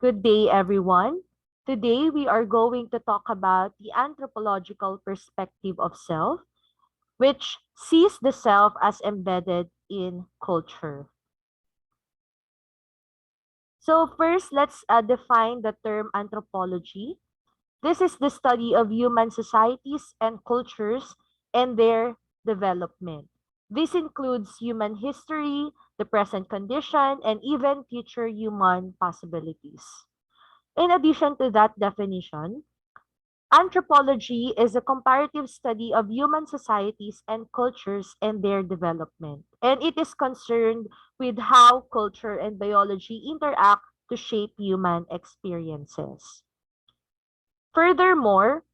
Good day, everyone. Today, we are going to talk about the anthropological perspective of self, which sees the self as embedded in culture. So, first, let's define the term anthropology. This is the study of human societies and cultures and their development. This includes human history, the present condition, and even future human possibilities. In addition to that definition, anthropology is a comparative study of human societies and cultures and their development, and it is concerned with how culture and biology interact to shape human experiences. Furthermore,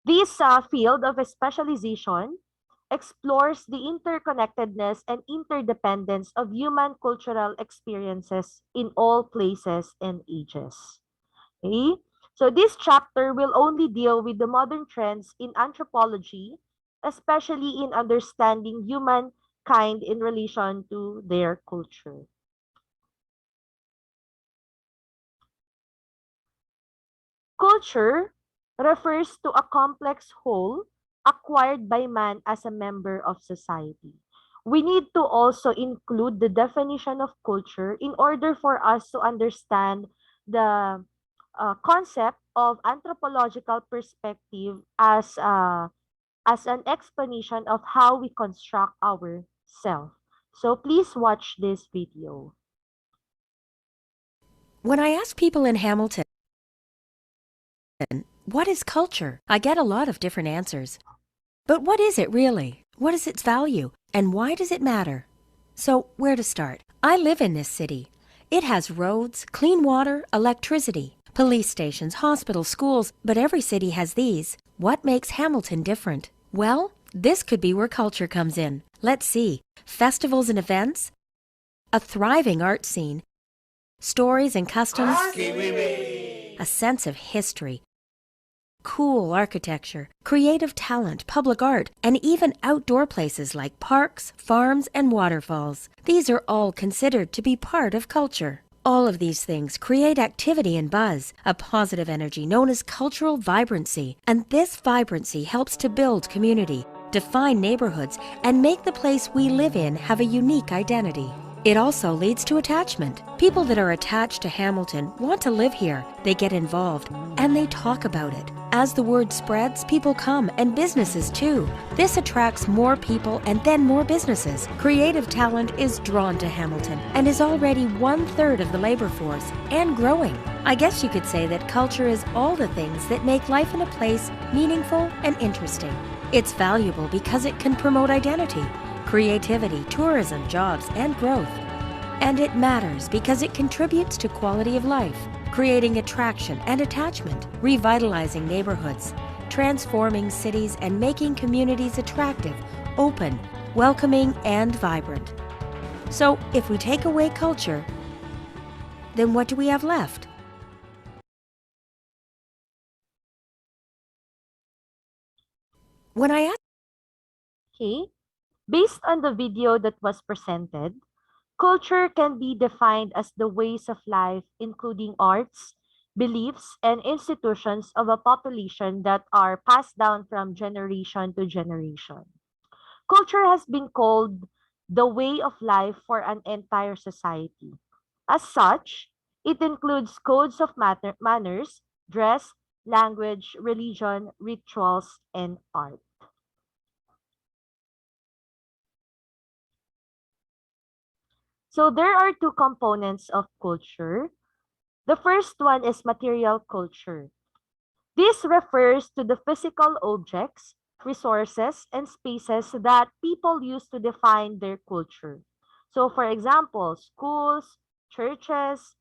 this field of specialization explores the interconnectedness and interdependence of human cultural experiences in all places and ages. Okay? So this chapter will only deal with the modern trends in anthropology, especially in understanding humankind in relation to their culture. Culture refers to a complex whole acquired by man as a member of society. We need to also include the definition of culture in order for us to understand the concept of anthropological perspective as an explanation of how we construct our self. So please watch this video. When I ask people in Hamilton, what is culture? I get a lot of different answers. But what is it really? What is its value? And why does it matter? So, where to start? I live in this city. It has roads, clean water, electricity, police stations, hospitals, schools, but every city has these. What makes Hamilton different? Well, this could be where culture comes in. Let's see. Festivals and events, a thriving art scene, stories and customs, a sense of history, cool architecture, creative talent, public art, and even outdoor places like parks, farms, and waterfalls. These are all considered to be part of culture. All of these things create activity and buzz, a positive energy known as cultural vibrancy, and this vibrancy helps to build community, define neighborhoods, and make the place we live in have a unique identity. It also leads to attachment. People that are attached to Hamilton want to live here. They get involved, and they talk about it. As the word spreads, people come, and businesses too. This attracts more people and then more businesses. Creative talent is drawn to Hamilton and is already 1/3 of the labor force and growing. I guess you could say that culture is all the things that make life in a place meaningful and interesting. It's valuable because it can promote identity, creativity, tourism, jobs, and growth. And it matters because it contributes to quality of life, creating attraction and attachment, revitalizing neighborhoods, transforming cities, and making communities attractive, open, welcoming, and vibrant. So, if we take away culture, then what do we have left? When I ask Okay? Based on the video that was presented, culture can be defined as the ways of life, including arts, beliefs, and institutions of a population that are passed down from generation to generation. Culture has been called the way of life for an entire society. As such, it includes codes of manners, dress, language, religion, rituals, and art. So there are two components of culture. The first one is material culture. This refers to the physical objects, resources, and spaces that people use to define their culture. So, for example, schools, churches,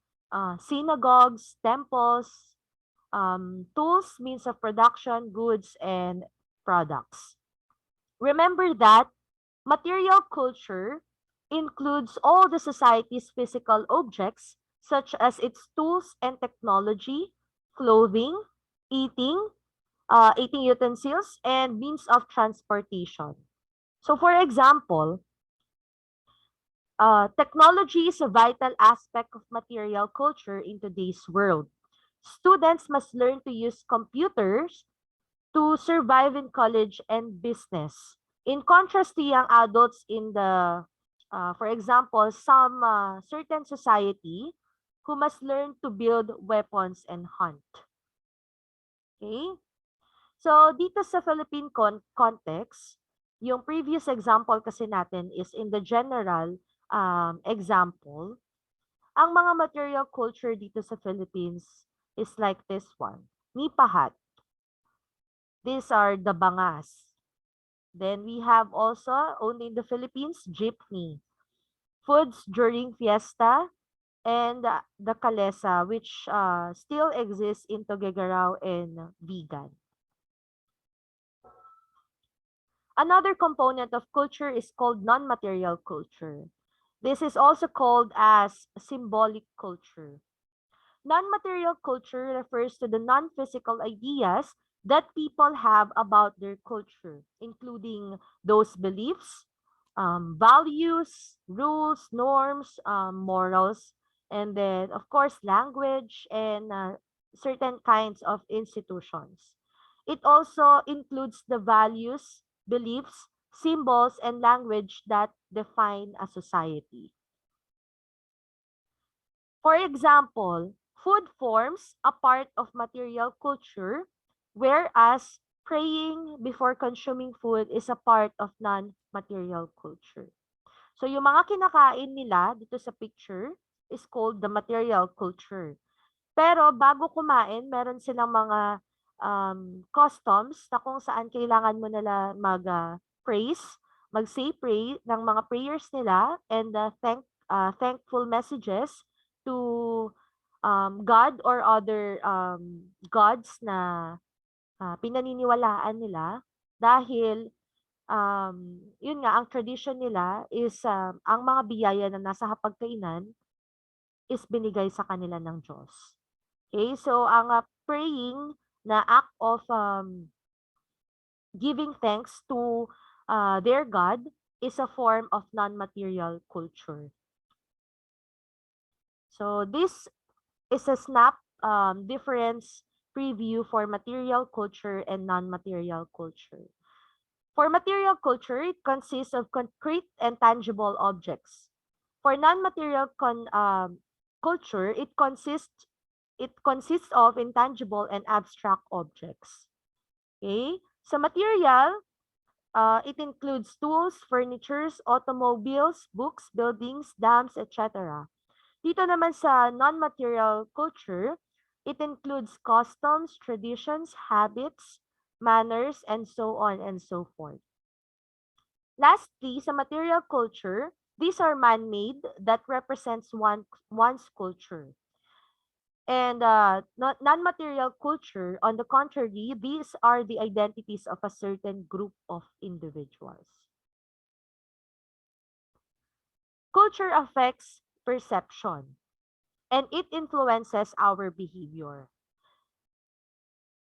synagogues, temples, tools, means of production, goods, and products. Remember that material culture includes all the society's physical objects, such as its tools and technology, clothing, eating, eating utensils, and means of transportation. So, for example, Technology is a vital aspect of material culture in today's world. Students must learn to use computers to survive in college and business. In contrast to young adults in for example, some certain society who must learn to build weapons and hunt. Okay? So, dito sa Philippine context, yung previous example kasi natin is in the general example. Ang mga material culture dito sa Philippines is like this one. Nipahat. These are the bangas. Then we have also, only in the Philippines, jeepney. Foods during fiesta, and the kalesa, which still exists in Tuguegarao and Vigan. Another component of culture is called non-material culture. This is also called as symbolic culture. Non-material culture refers to the non-physical ideas that people have about their culture, including those beliefs, values, rules, norms, morals, and then, of course, language and certain kinds of institutions. It also includes the values, beliefs, symbols, and language that define a society. For example, food forms a part of material culture, whereas praying before consuming food is a part of non-material culture. So yung mga kinakain nila dito sa picture is called the material culture. Pero bago kumain, meron silang mga customs na kung saan kailangan mo nila praise, mag-say pray ng mga prayers nila and thankful messages to God or other gods na pinaniniwalaan nila dahil yun nga, ang tradition nila is ang mga biyaya na nasa hapagkainan is binigay sa kanila ng Diyos. Okay, so ang praying na act of giving thanks to their God is a form of non-material culture. So this is a snap difference preview for material culture and non-material culture. For material culture, it consists of concrete and tangible objects. For non-material culture, it consists of intangible and abstract objects. Okay? Sa material, it includes tools, furnitures, automobiles, books, buildings, dams, etc. Dito naman sa non-material culture, it includes customs, traditions, habits, manners, and so on and so forth. Lastly, sa material culture, these are man-made that represents one's culture. And non-material culture, on the contrary, these are the identities of a certain group of individuals. Culture affects perception, and it influences our behavior.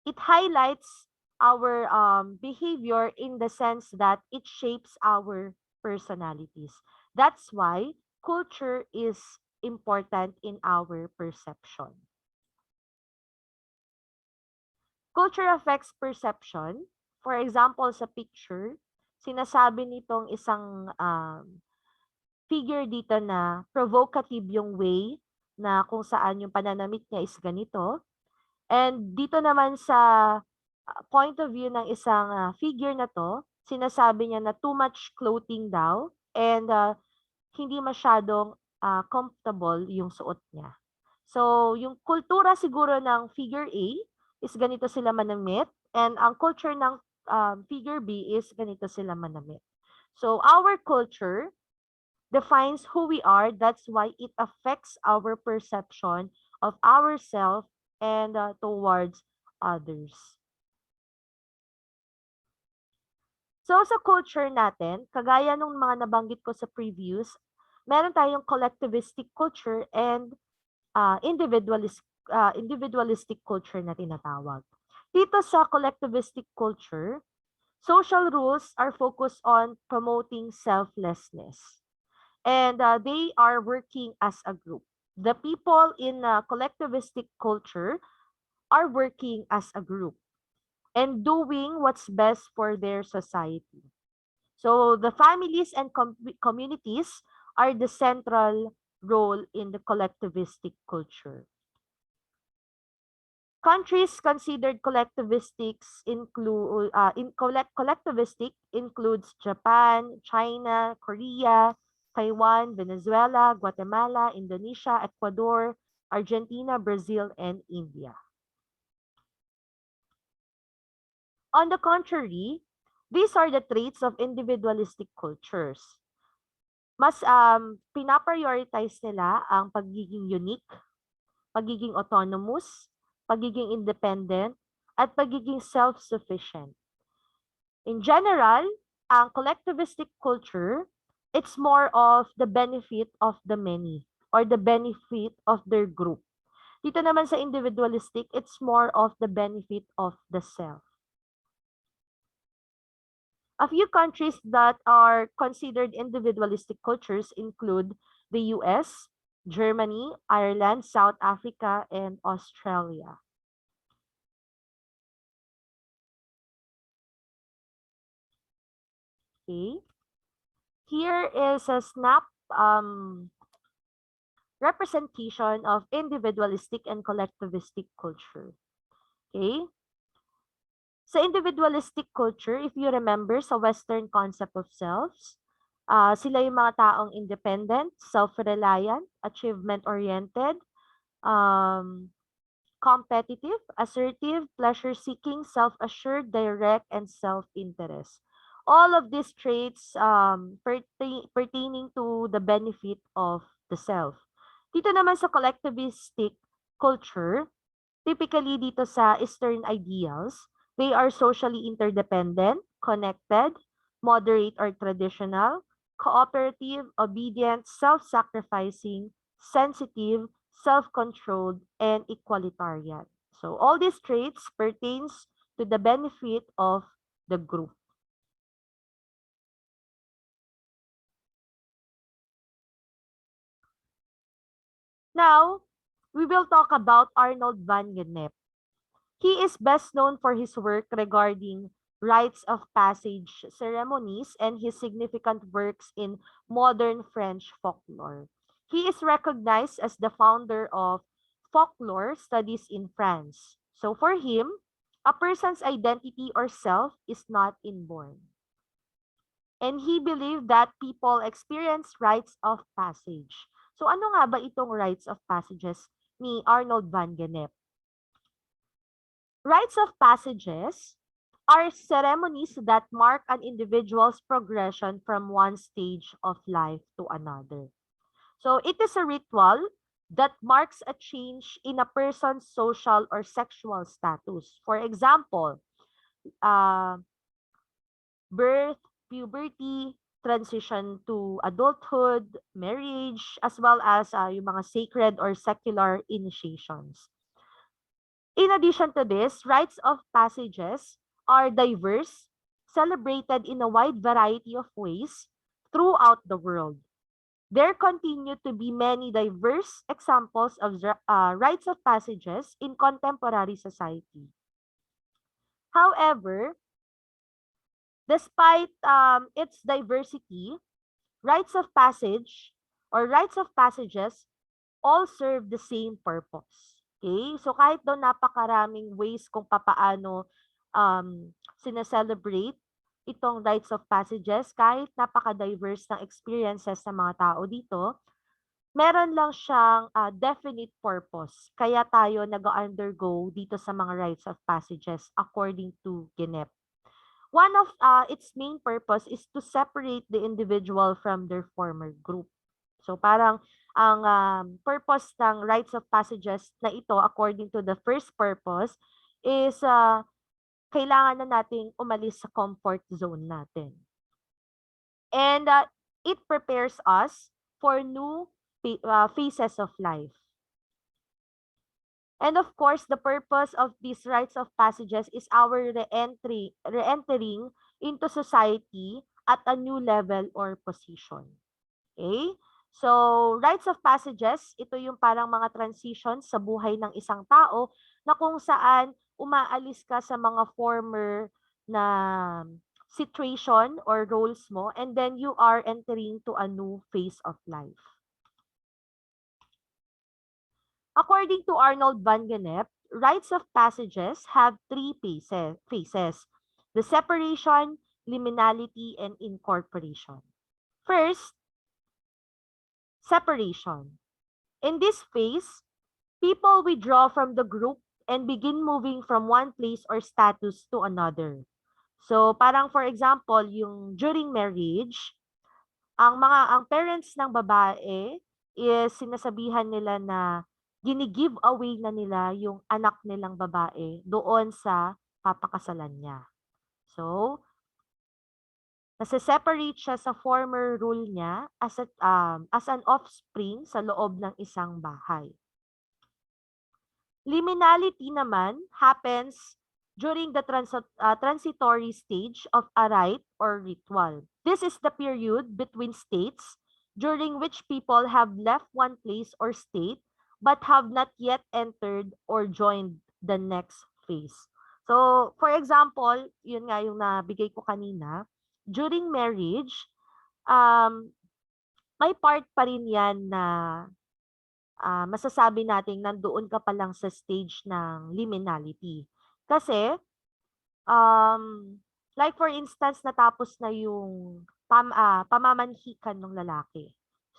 It highlights our behavior in the sense that it shapes our personalities. That's why culture is important in our perception. Culture affects perception. For example, sa picture, sinasabi nitong isang figure dito na provocative yung way na kung saan yung pananamit niya is ganito. And dito naman sa point of view ng isang figure na to, sinasabi niya na too much clothing daw and hindi masyadong comfortable yung suot niya. So, yung kultura siguro ng figure A is ganito sila manamit and ang culture ng figure B is ganito sila manamit. So, our culture defines who we are. That's why it affects our perception of ourselves and towards others. So sa culture natin, kagaya nung mga nabanggit ko sa previous, meron tayong collectivistic culture and individualistic culture na tinatawag. Dito sa collectivistic culture, social rules are focused on promoting selflessness. and they are working as a group. The people in collectivistic culture are working as a group and doing what's best for their society. So the families and communities are the central role in the collectivistic culture. Countries considered collectivistic includes Japan, China, Korea, Taiwan, Venezuela, Guatemala, Indonesia, Ecuador, Argentina, Brazil, and India. On the contrary, these are the traits of individualistic cultures. Mas pinaprioritize nila ang pagiging unique, pagiging autonomous, pagiging independent, at pagiging self-sufficient. In general, ang collectivistic culture, it's more of the benefit of the many or the benefit of their group. Dito naman sa individualistic, it's more of the benefit of the self. A few countries that are considered individualistic cultures include the US, Germany, Ireland, South Africa, and Australia. Okay. Here is a snap representation of individualistic and collectivistic culture. Okay? Sa individualistic culture, if you remember sa Western concept of selves, sila yung mga taong independent, self-reliant, achievement-oriented, um, competitive, assertive, pleasure-seeking, self-assured, direct, and self-interest. All of these traits pertaining to the benefit of the self. Dito naman sa collectivistic culture, typically dito sa Eastern ideals, they are socially interdependent, connected, moderate or traditional, cooperative, obedient, self-sacrificing, sensitive, self-controlled, and equalitarian. So all these traits pertains to the benefit of the group. Now, we will talk about Arnold van Gennep. He is best known for his work regarding rites of passage ceremonies and his significant works in modern French folklore. He is recognized as the founder of folklore studies in France. So for him, a person's identity or self is not inborn. And he believed that people experience rites of passage. So ano nga ba itong rites of passages ni Arnold van Gennep? Rites of passages are ceremonies that mark an individual's progression from one stage of life to another. So it is a ritual that marks a change in a person's social or sexual status. For example, uh, birth, puberty, transition to adulthood, marriage, as well as yung mga sacred or secular initiations. In addition to this, rites of passages are diverse, celebrated in a wide variety of ways throughout the world. There continue to be many diverse examples of rites of passages in contemporary society. However, despite its diversity, rites of passage or rites of passages all serve the same purpose. Okay? So kahit daw napakaraming ways kung papaano sineselebrate itong rites of passages, kahit napaka-diverse ng experiences ng mga tao dito, meron lang siyang definite purpose. Kaya tayo nag-undergo dito sa mga rites of passages according to Genep. One of its main purpose is to separate the individual from their former group. So parang ang purpose ng rites of passages na ito according to the first purpose is kailangan na nating umalis sa comfort zone natin. And it prepares us for new phases of life. And of course, the purpose of these rites of passages is our re-entering into society at a new level or position. Okay? So, rites of passages, ito yung parang mga transitions sa buhay ng isang tao na kung saan umaalis ka sa mga former na situation or roles mo and then you are entering to a new phase of life. According to Arnold van Gennep, rites of passages have three phases: the separation, liminality, and incorporation. First, separation. In this phase, people withdraw from the group and begin moving from one place or status to another. So, parang for example, yung during marriage, ang parents ng babae is sinasabihan nila na gini-give away na nila yung anak nilang babae doon sa papakasalan niya. So, nase-separate siya sa former role niya as an offspring sa loob ng isang bahay. Liminality naman happens during the transitory stage of a rite or ritual. This is the period between states during which people have left one place or state but have not yet entered or joined the next phase. So, for example, yun nga yung nabigay ko kanina, during marriage, um, may part pa rin yan na masasabi nating nandoon ka pa lang sa stage ng liminality. Kasi, um, like for instance, natapos na yung pamamanhikan ng lalaki.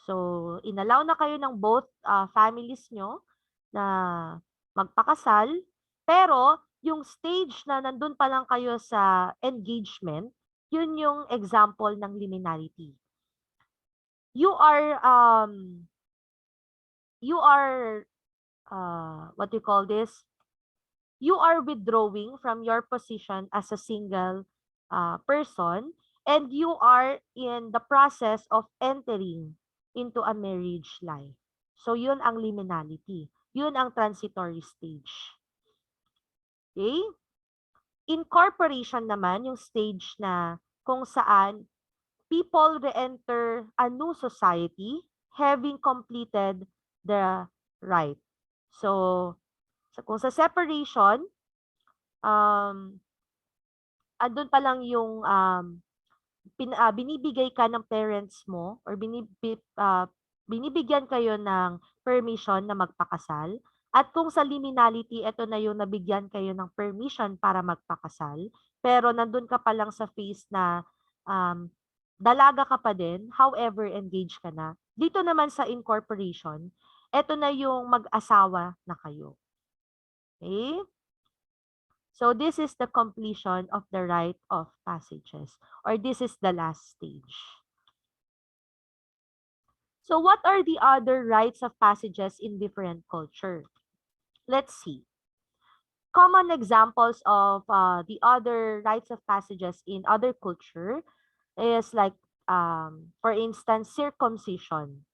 So, inallow na kayo ng both families nyo na magpakasal, pero yung stage na nandun pa lang kayo sa engagement, yun yung example ng liminality. You are you are what do you call this? You are withdrawing from your position as a single person and you are in the process of entering into a marriage life. So yun ang liminality. Yun ang transitory stage. Okay? Incorporation naman yung stage na kung saan people re-enter a new society having completed the rite. So, kung sa separation, um, andun pa lang yung binibigay ka ng parents mo or binibigyan kayo ng permission na magpakasal. At kung sa liminality, ito na yung nabigyan kayo ng permission para magpakasal. Pero nandun ka pa lang sa phase na um, dalaga ka pa din, however, engaged ka na. Dito naman sa incorporation, ito na yung mag-asawa na kayo. Okay? So this is the completion of the rite of passages, or this is the last stage. So what are the other rites of passages in different culture? Let's see. Common examples of the other rites of passages in other culture is like, for instance, circumcision.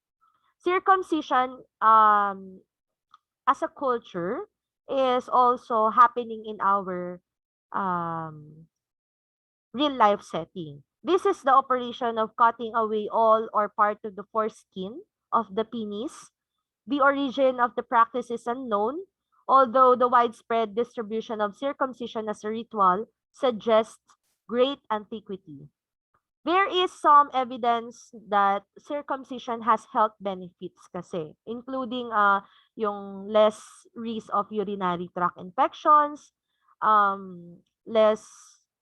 Circumcision as a culture is also happening in our um, real life setting. This is the operation of cutting away all or part of the foreskin of the penis. The origin of the practice is unknown, although the widespread distribution of circumcision as a ritual suggests great antiquity. There is some evidence that circumcision has health benefits kasi, including yung less risk of urinary tract infections, less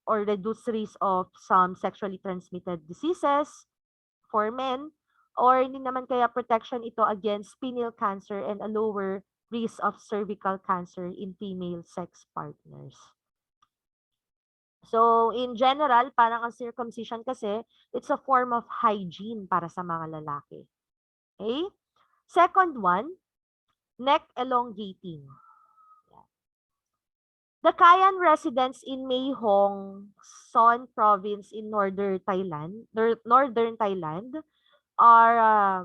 or reduced risk of some sexually transmitted diseases for men, or hindi naman kaya protection ito against pineal cancer and a lower risk of cervical cancer in female sex partners. So, in general, parang ang circumcision kasi, it's a form of hygiene para sa mga lalaki. Okay? Second one, neck elongating. The Kayan residents in Mae Hong Son province in northern Thailand are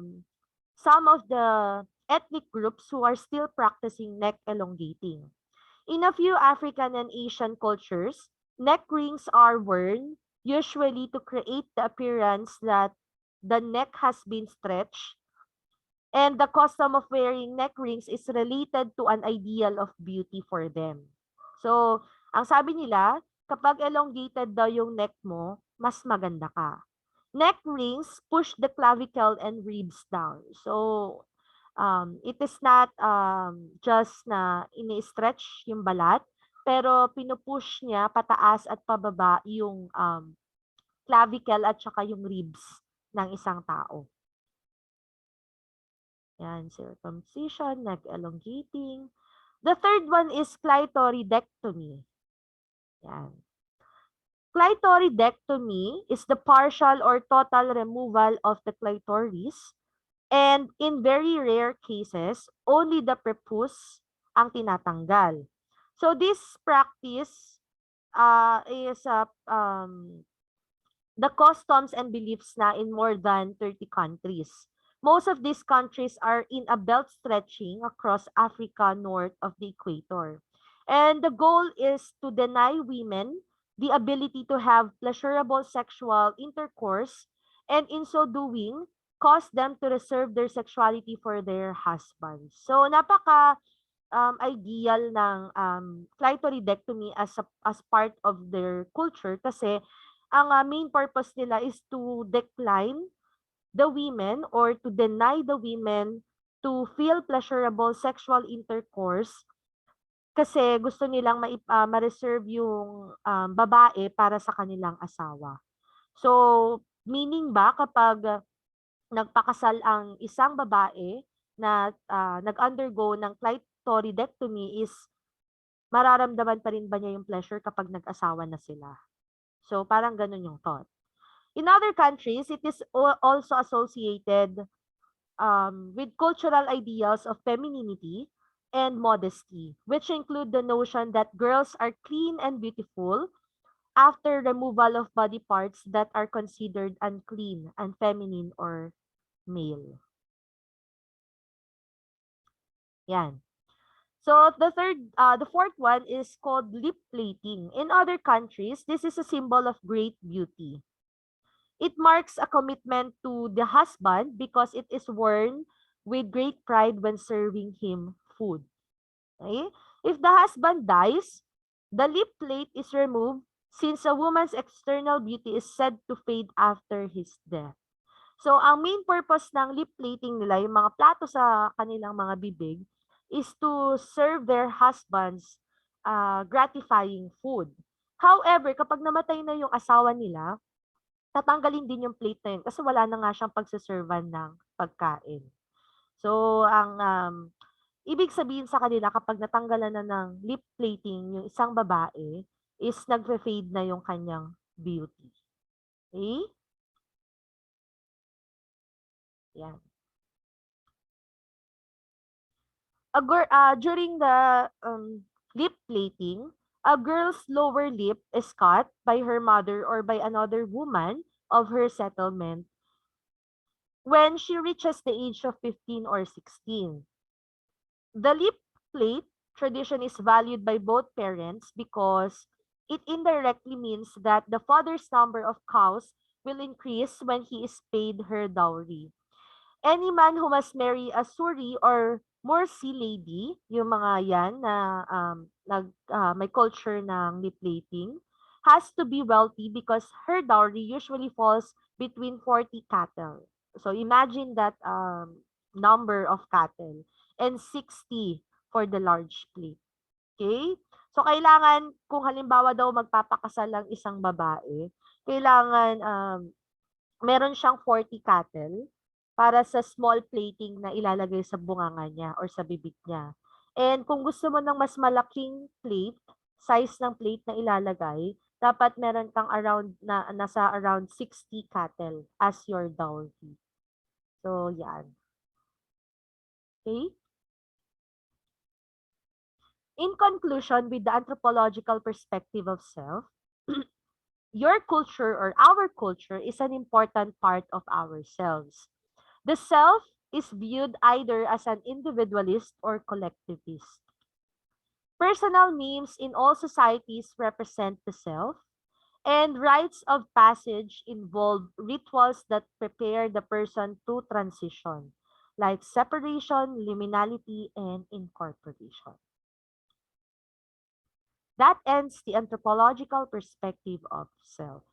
some of the ethnic groups who are still practicing neck elongating. In a few African and Asian cultures, neck rings are worn usually to create the appearance that the neck has been stretched, and the custom of wearing neck rings is related to an ideal of beauty for them. So, ang sabi nila, kapag elongated daw yung neck mo, mas maganda ka. Neck rings push the clavicle and ribs down. So, it is not just na ini-stretch yung balat, pero pinupush niya pataas at pababa yung clavicle at saka yung ribs ng isang tao. Yan, circumcision, neck elongating. The third one is clitoridectomy. Yan. Clitoridectomy is the partial or total removal of the clitoris, and in very rare cases, only the prepuce ang tinatanggal. So this practice is the customs and beliefs na in more than 30 countries. Most of these countries are in a belt stretching across Africa north of the equator. And the goal is to deny women the ability to have pleasurable sexual intercourse, and in so doing, cause them to reserve their sexuality for their husbands. So napaka ideal ng clitoridectomy as part of their culture, kasi ang main purpose nila is to decline the women or to deny the women to feel pleasurable sexual intercourse, kasi gusto nilang ma-reserve yung babae para sa kanilang asawa. So, meaning ba kapag nagpakasal ang isang babae na nag-undergo ng clitoridectomy, is mararamdaman pa rin ba niya yung pleasure kapag nag-asawa na sila? So, parang ganun yung thought. In other countries, it is also associated with cultural ideals of femininity and modesty, which include the notion that girls are clean and beautiful after removal of body parts that are considered unclean, unfeminine, or male. Yan. So the fourth one is called lip plating. In other countries, this is a symbol of great beauty. It marks a commitment to the husband because it is worn with great pride when serving him food. Okay? If the husband dies, the lip plate is removed since a woman's external beauty is said to fade after his death. So, ang main purpose ng lip plating nila, yung mga plato sa kanilang mga bibig, is to serve their husbands gratifying food. However, kapag namatay na yung asawa nila, tatanggalin din yung plate na yun kasi wala na nga siyang pagsaservan ng pagkain. So, ang ibig sabihin sa kanila kapag natanggalan na ng lip plating yung isang babae, is nagfe-fade na yung kanyang beauty. Okay? Yan. During the lip plating, a girl's lower lip is cut by her mother or by another woman of her settlement when she reaches the age of 15 or 16. The lip plate tradition is valued by both parents because it indirectly means that the father's number of cows will increase when he is paid her dowry. Any man who must marry a Suri or Morsi lady, yung mga yan na may culture ng lip plating, has to be wealthy because her dowry usually falls between 40 cattle. So imagine that number of cattle, and 60 for the large plate. Okay? So kailangan, kung halimbawa daw magpapakasal ang isang babae, kailangan meron siyang 40 cattle para sa small plating na ilalagay sa bunganga niya or sa bibig niya. And kung gusto mo ng mas malaking plate, size ng plate na ilalagay, dapat meron kang nasa around 60 cattle as your dowry. So, yan. Okay? In conclusion, with the anthropological perspective of self, your culture or our culture is an important part of ourselves. The self is viewed either as an individualist or collectivist. Personal names in all societies represent the self, And rites of passage involve rituals that prepare the person to transition, like separation, liminality, and incorporation. That ends the anthropological perspective of self.